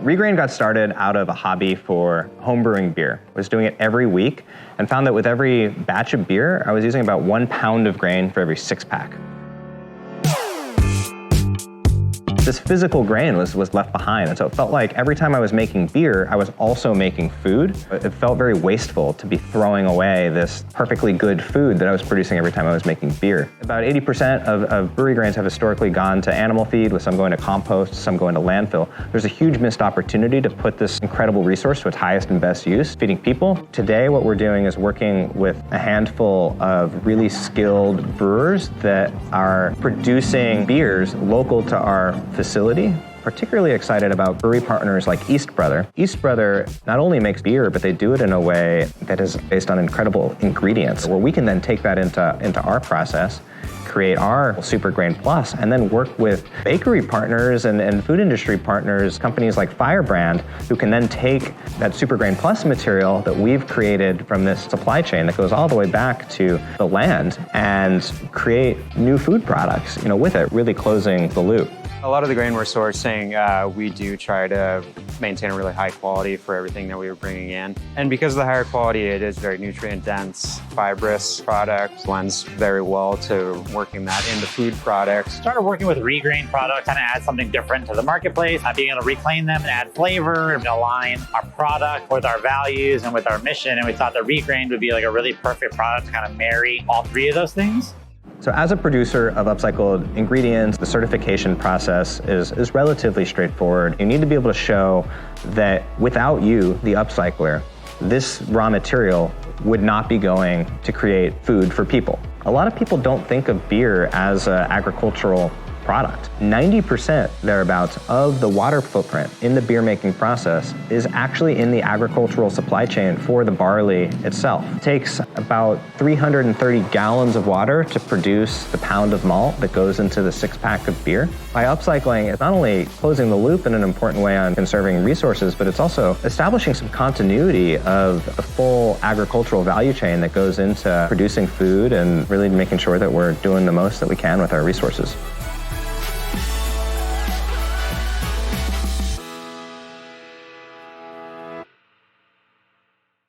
ReGrained got started out of a hobby for homebrewing beer. I was doing it every week and found that with every batch of beer, I was using about 1 pound of grain for every 6-pack. This physical grain was left behind, and so it felt like every time I was making beer, I was also making food. It felt very wasteful to be throwing away this perfectly good food that I was producing every time I was making beer. About 80% of brewery grains have historically gone to animal feed, with some going to compost, some going to landfill. There's a huge missed opportunity to put this incredible resource to its highest and best use, feeding people. Today, what we're doing is working with a handful of really skilled brewers that are producing beers local to our facility. Particularly excited about brewery partners like East Brother. East Brother not only makes beer, but they do it in a way that is based on incredible ingredients, where we can then take that into our process, create our Super Grain Plus, and then work with bakery partners and food industry partners, companies like Firebrand, who can then take that Super Grain Plus material that we've created from this supply chain that goes all the way back to the land and create new food products, with it, really closing the loop. A lot of the grain we're sourcing, we do try to maintain a really high quality for everything that we were bringing in. And because of the higher quality, it is very nutrient dense, fibrous product, lends very well to working that into food products. Started working with ReGrained products, kind of add something different to the marketplace, being able to reclaim them and add flavor and align our product with our values and with our mission. And we thought that ReGrained would be like a really perfect product to kind of marry all three of those things. So as a producer of upcycled ingredients, the certification process is relatively straightforward. You need to be able to show that without you, the upcycler, this raw material would not be going to create food for people. A lot of people don't think of beer as an agricultural product. 90% thereabouts of the water footprint in the beer making process is actually in the agricultural supply chain for the barley itself. It takes about 330 gallons of water to produce the pound of malt that goes into the 6-pack of beer. By upcycling, it's not only closing the loop in an important way on conserving resources, but it's also establishing some continuity of the full agricultural value chain that goes into producing food and really making sure that we're doing the most that we can with our resources.